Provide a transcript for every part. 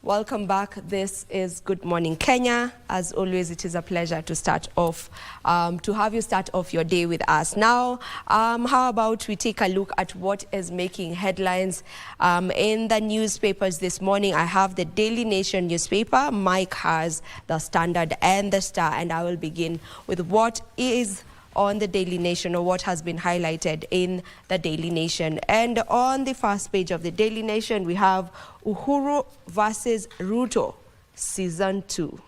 Welcome back. This is Good Morning Kenya. As always, it is a pleasure to start off, to have you start off your day with us. Now, how about we take a look at what is making headlines in the newspapers this morning. I have the Daily Nation newspaper. Mike has the Standard and the Star, and I will begin with what is on the Daily Nation, or what has been highlighted in the Daily Nation. And on the first page of the Daily Nation, we have Uhuru versus Ruto, Season 2.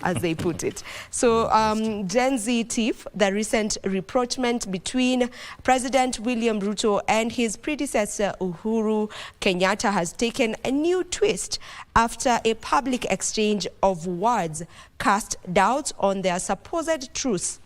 As they put it. So Gen Z tiff, the recent rapprochement between President William Ruto and his predecessor Uhuru Kenyatta has taken a new twist after a public exchange of words cast doubts on their supposed truce,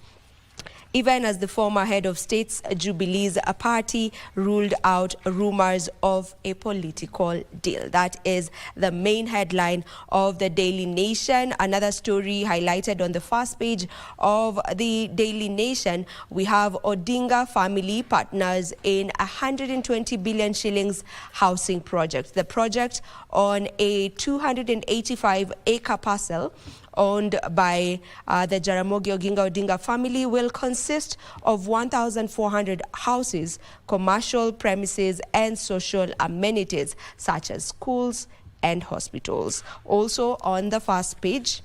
even as the former head of state's Jubilee's party ruled out rumors of a political deal. That is the main headline of the Daily Nation. Another story highlighted on the first page of the Daily Nation, we have Odinga family partners in 120 billion shillings housing project. The project on a 285-acre parcel owned by the Jaramogi Oginga Odinga family will consist of 1,400 houses, commercial premises, and social amenities such as schools and hospitals. Also on the first page,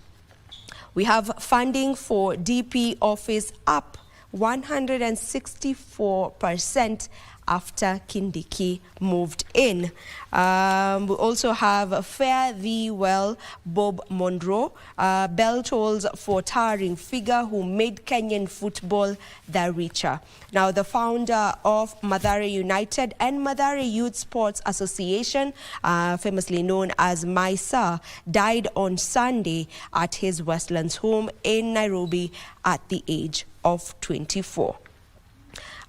we have funding for DP office up 164% after Kindiki moved in. We also have Fare Thee Well, Bob Monroe, bell tolls for towering figure who made Kenyan football the richer. Now, the founder of Mathare United and Mathare Youth Sports Association, famously known as MySA, died on Sunday at his Westlands home in Nairobi at the age of 24.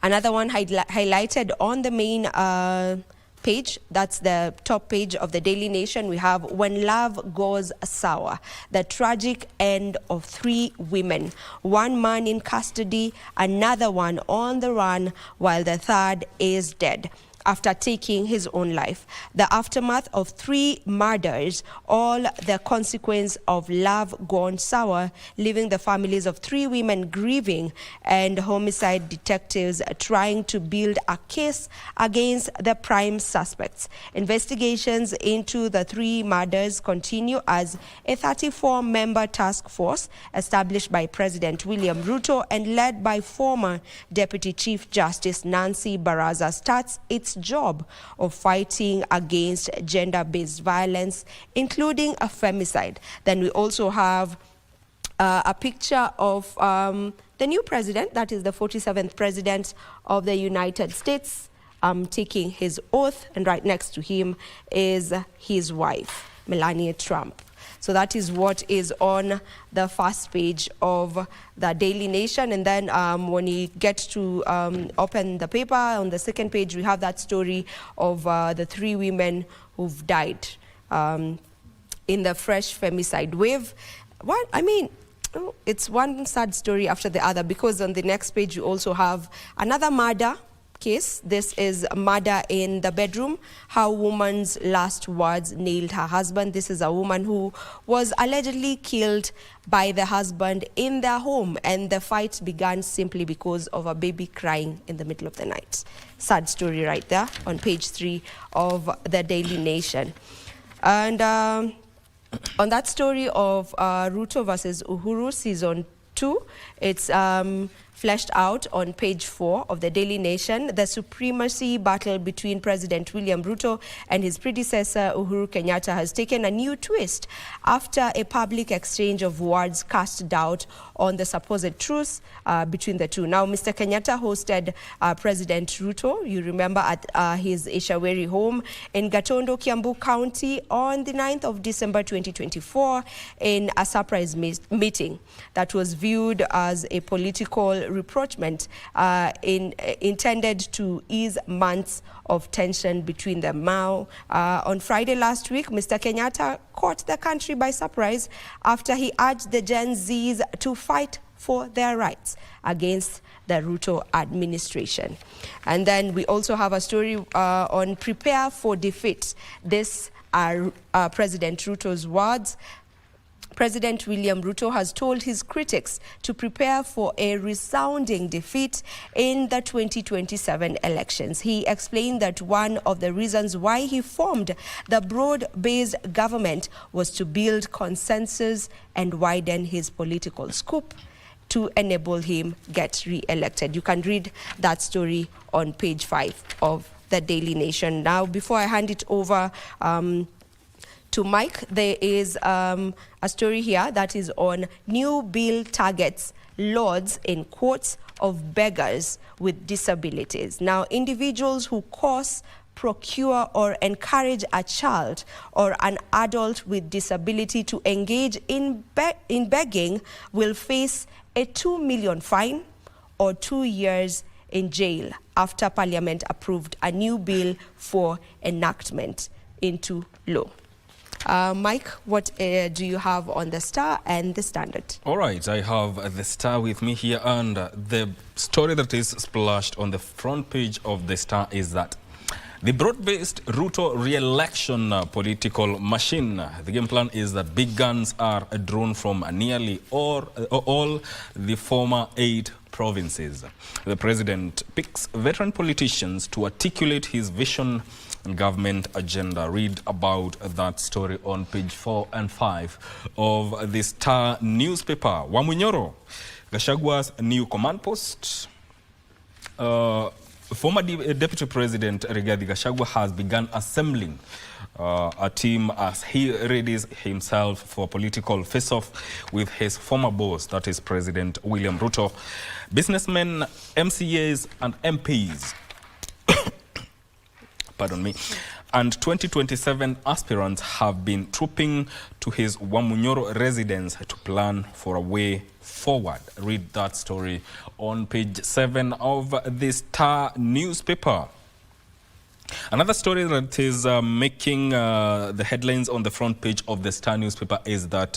Another one highlighted on the main page, that's the top page of the Daily Nation, we have When Love Goes Sour, the tragic end of 3 women. One man in custody, another one on the run, while the third is dead after taking his own life. The aftermath of 3 murders, all the consequence of love gone sour, leaving the families of 3 women grieving and homicide detectives trying to build a case against the prime suspects. Investigations into the 3 murders continue as a 34-member task force established by President William Ruto and led by former Deputy Chief Justice Nancy Baraza starts its job of fighting against gender-based violence, including a femicide. Then we also have a picture of the new president, that is the 47th president of the United States, taking his oath, and right next to him is his wife, Melania Trump. So that is what is on the first page of the Daily Nation. And then when you get to open the paper, on the second page, we have that story of the 3 women who've died in the fresh femicide wave. What I mean, it's one sad story after the other, because on the next page, you also have another murder case. This is murder in the bedroom, how woman's last words nailed her husband. This is a woman who was allegedly killed by the husband in their home, and the fight began simply because of a baby crying in the middle of the night. Sad story right there on page 3 of the Daily Nation. And on that story of Ruto versus Uhuru Season 2, it's fleshed out on page 4 of the Daily Nation. The supremacy battle between President William Ruto and his predecessor Uhuru Kenyatta has taken a new twist after a public exchange of words cast doubt on the supposed truce between the two. Now, Mr. Kenyatta hosted President Ruto, you remember, at his Ishaweri home in Gatondo, Kiambu County on the 9th of December 2024 in a surprise meeting that was viewed as a political rapprochement intended to ease months of tension between them. Now, on Friday last week, Mr. Kenyatta caught the country by surprise after he urged the Gen Zs to fight for their rights against the Ruto administration. And then we also have a story on prepare for defeat. This are President Ruto's words. President William Ruto has told his critics to prepare for a resounding defeat in the 2027 elections. He explained that one of the reasons why he formed the broad-based government was to build consensus and widen his political scope to enable him get re-elected. You can read that story on page 5 of the Daily Nation. Now, before I hand it over to Mike, there is a story here that is on new bill targets lords in courts of beggars with disabilities. Now, individuals who cause, procure or encourage a child or an adult with disability to engage in begging will face a 2 million fine or 2 years in jail after Parliament approved a new bill for enactment into law. Mike, what do you have on the Star and the Standard? All right, I have the Star with me here, and the story that is splashed on the front page of the Star is that the broad-based Ruto re-election political machine. The game plan is that big guns are drawn from nearly all the former 8 provinces. The president picks veteran politicians to articulate his vision and government agenda. Read about that story on page 4 and 5 of the Star newspaper. Wamunyoro, Gachagwa's new command post. Former Deputy President Rigathi Gachagua has begun assembling a team as he readies himself for political face-off with his former boss, that is President William Ruto. Businessmen, MCAs and MPs pardon me, and 2027 aspirants have been trooping to his Wamunyoro residence to plan for a way forward. Read that story on page 7 of the Star newspaper. Another story that is making the headlines on the front page of the Star newspaper is that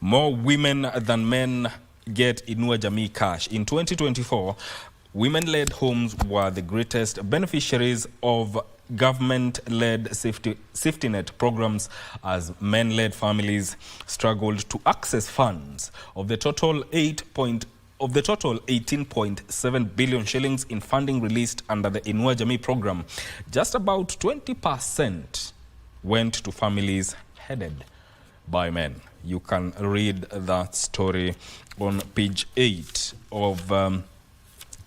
more women than men get Inua Jamii cash. In 2024, women-led homes were the greatest beneficiaries of government-led safety net programs as men-led families struggled to access funds. Of the total 18.7 billion shillings in funding released under the Inua Jamii program, just about 20% went to families headed by men. You can read that story on page 8 of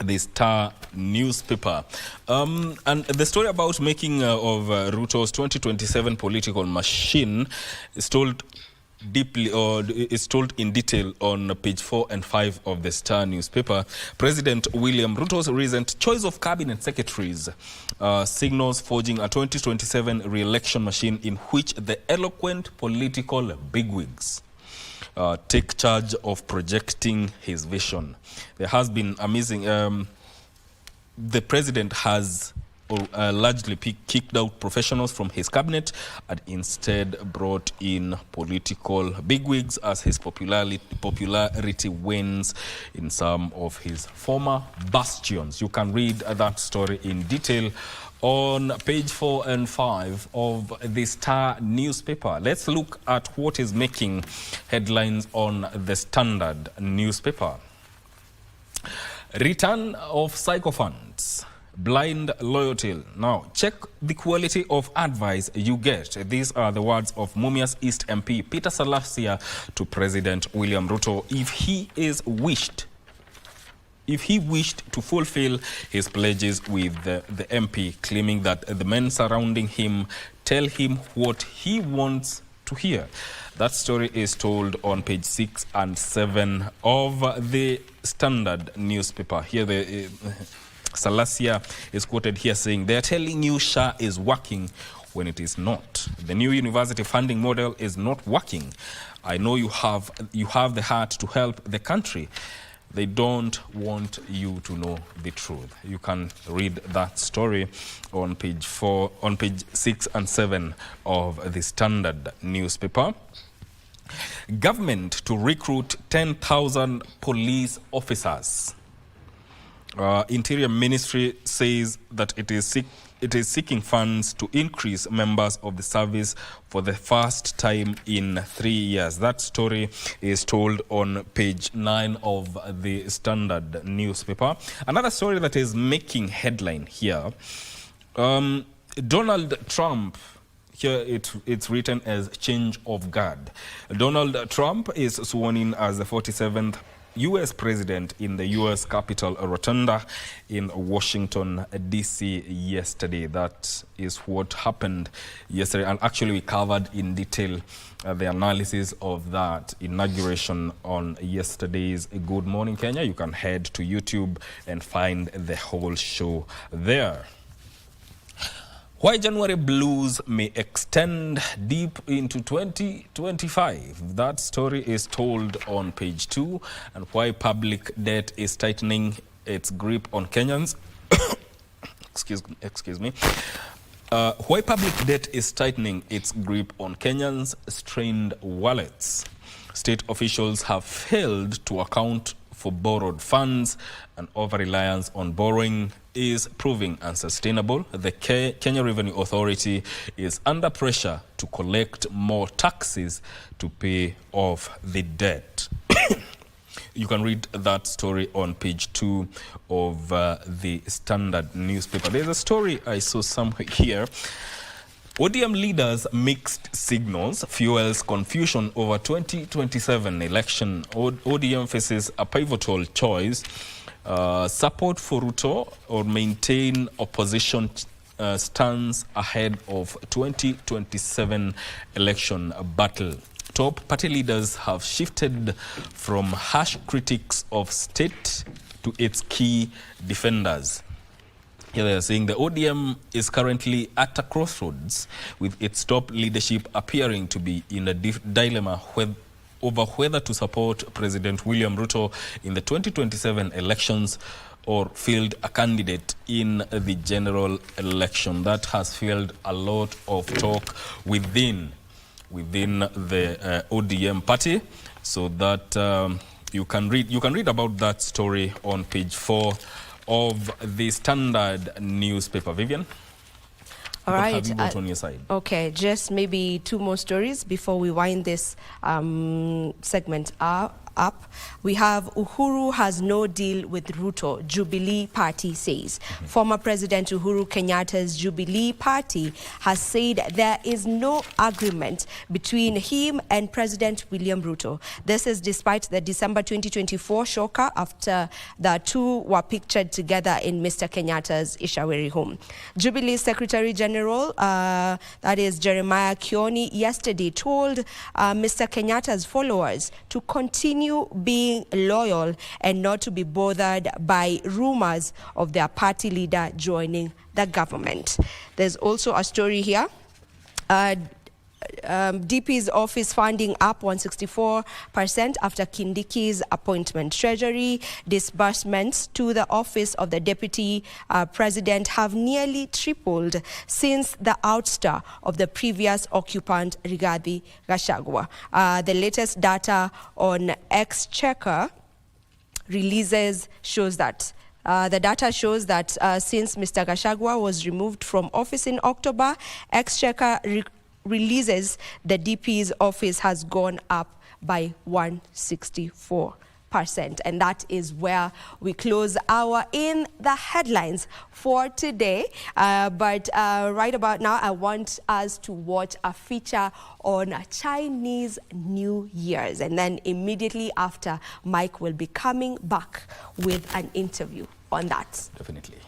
the Star newspaper. And the story about making of Ruto's 2027 political machine is told deeply, or is told in detail on page 4 and 5 of the Star newspaper. President William Ruto's recent choice of cabinet secretaries signals forging a 2027 re-election machine in which the eloquent political bigwigs take charge of projecting his vision. There has been amazing. The president has largely kicked out professionals from his cabinet and instead brought in political bigwigs as his popularity wanes in some of his former bastions. You can read that story in detail on page 4 and 5 of the Star newspaper. Let's look at what is making headlines on the Standard newspaper. Return of sycophants, blind loyalty. Now, check the quality of advice you get. These are the words of Mumias East MP Peter Salasia to President William Ruto if he wished to fulfill his pledges with the MP, claiming that the men surrounding him tell him what he wants to hear. That story is told on page 6 and 7 of the Standard newspaper. Here the Salasia is quoted here saying, "They are telling you SHA is working when it is not. The new university funding model is not working. I know you have the heart to help the country. They don't want you to know the truth." You can read that story on page 6 and 7 of the Standard newspaper. Government to recruit 10,000 police officers. Interior Ministry says that it is it is seeking funds to increase members of the service for the first time in 3 years. That story is told on page 9 of the Standard newspaper. Another story that is making headline here, Donald Trump. Here it's written as change of guard. Donald Trump is sworn in as the 47th U.S. president in the U.S. Capitol Rotunda in Washington, D.C. yesterday. That is what happened yesterday. And actually we covered in detail the analysis of that inauguration on yesterday's Good Morning Kenya. You can head to YouTube and find the whole show there. Why January blues may extend deep into 2025. That story is told on page 2. And why public debt is tightening its grip on Kenyans. Excuse me. Why public debt is tightening its grip on Kenyans' strained wallets. State officials have failed to account for borrowed funds, and over-reliance on borrowing is proving unsustainable. The Kenya Revenue Authority is under pressure to collect more taxes to pay off the debt. You can read that story on page 2 of the Standard newspaper. There's a story I saw somewhere here. ODM leaders mixed signals fuels confusion over 2027 election. ODM faces a pivotal choice: support for Ruto or maintain opposition stance ahead of 2027 election battle. Top party leaders have shifted from harsh critics of state to its key defenders. Here they are saying the ODM is currently at a crossroads, with its top leadership appearing to be in a dilemma over whether to support President William Ruto in the 2027 elections or field a candidate in the general election. That has fueled a lot of talk within the ODM party, so that you can read about that story on page 4 of the Standard newspaper. Vivian, all right, what have you got on your side? Okay, just maybe 2 more stories before we wind this segment up. We have Uhuru has no deal with Ruto, Jubilee Party says. Former President Uhuru Kenyatta's Jubilee Party has said there is no agreement between him and President William Ruto. This is despite the December 2024 shocker after the two were pictured together in Mr. Kenyatta's Ishaweri home. Jubilee Secretary General, that is Jeremiah Kioni, yesterday told Mr. Kenyatta's followers to continue being loyal and not to be bothered by rumors of their party leader joining the government. There's also a story here. DP's office funding up 164% after Kindiki's appointment. Treasury disbursements to the office of the Deputy President have nearly tripled since the ouster of the previous occupant, Rigathi Gachagua. The latest data on Exchequer releases shows that the data shows that since Mr. Gachagua was removed from office in October, Exchequer releases the DP's office has gone up by 164%. And that is where we close our In the Headlines for today. But right about now, I want us to watch a feature on Chinese New Year's. And then immediately after, Mike will be coming back with an interview on that. Definitely.